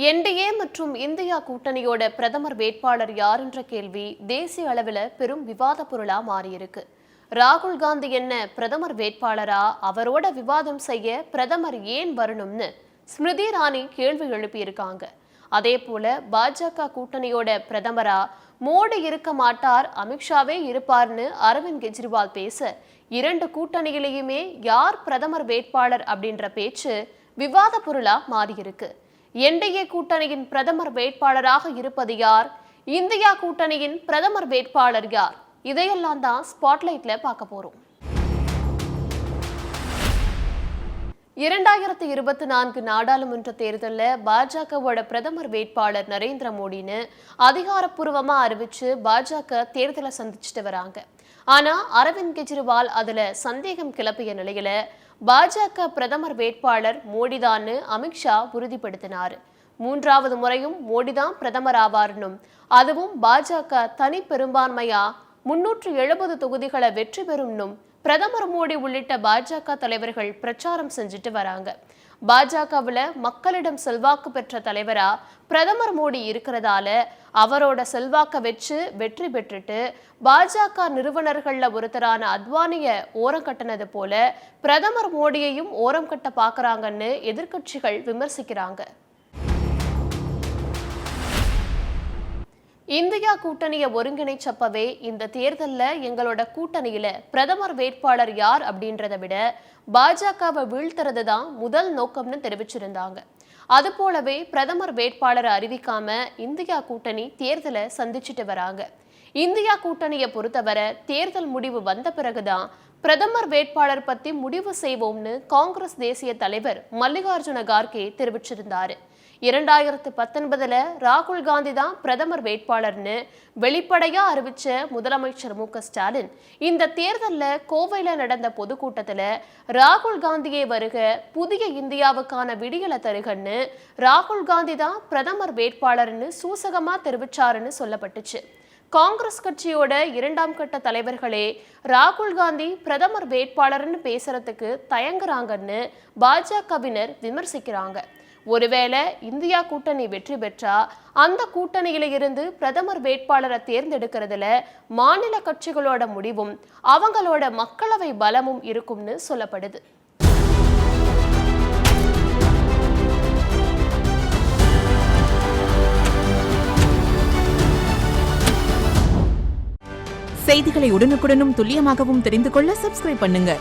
NDA மற்றும் India கூட்டணியோட பிரதமர் வேட்பாளர் யார் என்ற கேள்வி தேசிய அளவில் பெரும் விவாத பொருளா மாறியிருக்கு. ராகுல் காந்தி என்ன பிரதமர் வேட்பாளரா, அவரோட விவாதம் செய்ய பிரதமர் ஏன் வரணும்னு ஸ்மிருதி இரானி கேள்வி எழுப்பியிருக்காங்க. அதே போல பாஜக கூட்டணியோட பிரதமரா மோடி இருக்க மாட்டார், அமித்ஷாவே இருப்பார்னு அரவிந்த் கெஜ்ரிவால் பேச, இரண்டு கூட்டணியிலேயுமே யார் பிரதமர் வேட்பாளர் அப்படின்ற பேச்சு விவாத பொருளா மாறியிருக்கு. என்டிஏ கூட்டணியின் பிரதமர் வேட்பாளராக இருப்பது யார், இந்தியா கூட்டணியின் பிரதமர் வேட்பாளர் யார், இதையெல்லாம் தான் ஸ்பாட்லைட்ல பார்க்க போறோம். 2024 நாடாளுமன்ற தேர்தலில் பாஜகவோட பிரதமர் வேட்பாளர் நரேந்திர மோடின்னு அதிகாரப்பூர்வமா அறிவிச்சு பாஜக தேர்தலை சந்திச்சுட்டு வராங்க. ஆனா அரவிந்த் கெஜ்ரிவால் அதுல சந்தேகம் கிளப்பிய நிலையில பாஜக பிரதமர் வேட்பாளர் மோடிதான்னு அமித்ஷா உறுதிப்படுத்தினார். மூன்றாவது முறையும் மோடிதான் பிரதமர் ஆவார்னும், அதுவும் பாஜக தனி பெரும்பான்மையா 370 தொகுதிகளை வெற்றி பெறும்னும் பிரதமர் மோடி உள்ளிட்ட பாஜக தலைவர்கள் பிரச்சாரம் செஞ்சுட்டு வராங்க. பாஜகவில் மக்களிடம் செல்வாக்கு பெற்ற தலைவரா பிரதமர் மோடி இருக்கிறதால அவரோட செல்வாக்க வச்சு வெற்றி பெற்றுட்டு பாஜக நிறுவனர்கள்ல ஒருத்தரான அத்வானிய ஓரம் கட்டினது போல பிரதமர் மோடியையும் ஓரம் கட்ட பாக்குறாங்கன்னு எதிர்க்கட்சிகள் விமர்சிக்கிறாங்க. இந்தியா கூட்டணியை ஒருங்கிணைச்சப்பவே இந்த தேர்தலில் எங்களோட கூட்டணியில பிரதமர் வேட்பாளர் யார் அப்படின்றத விட பாஜகவை வீழ்த்துறது தான் முதல் நோக்கம்னு தெரிவிச்சிருந்தாங்க. அது போலவே பிரதமர் வேட்பாளரை அறிவிக்காம இந்தியா கூட்டணி தேர்தலை சந்திச்சுட்டு வராங்க. இந்தியா கூட்டணியை பொறுத்தவரை தேர்தல் முடிவு வந்த பிறகுதான் பிரதமர் வேட்பாளர் பத்தி முடிவு செய்வோம்னு காங்கிரஸ் தேசிய தலைவர் மல்லிகார்ஜுன கார்கே தெரிவிச்சிருந்தாரு. 2019 ராகுல் காந்தி தான் பிரதமர் வேட்பாளர்னு வெளிப்படையா அறிவிச்ச முதலமைச்சர் மு.க.ஸ்டாலின் இந்த தேர்தலில் கோவையில நடந்த பொதுக்கூட்டத்தில் ராகுல் காந்தியே வருக, புதிய இந்தியாவுக்கான விடியலை தருகன்னு ராகுல் காந்தி தான் பிரதமர் வேட்பாளர்னு சூசகமா தெரிவிச்சாருன்னு சொல்லப்பட்டுச்சு. காங்கிரஸ் கட்சியோட இரண்டாம் கட்ட தலைவர்களே ராகுல் காந்தி பிரதமர் வேட்பாளர்னு பேசுறதுக்கு தயங்குறாங்கன்னு பாஜகவினர் விமர்சிக்கிறாங்க. ஒருவேளை இந்தியா கூட்டணி வெற்றி பெற்றா அந்த கூட்டணியில இருந்து பிரதமர் வேட்பாளரை தேர்ந்தெடுக்கிறதுல மாநில கட்சிகளோட முடிவும் அவங்களோட மக்களவை பலமும் இருக்கும்னு சொல்லப்படுது. செய்திகளை உடனுக்குடனும் துல்லியமாகவும் தெரிந்து கொள்ள சப்ஸ்கிரைப் பண்ணுங்க.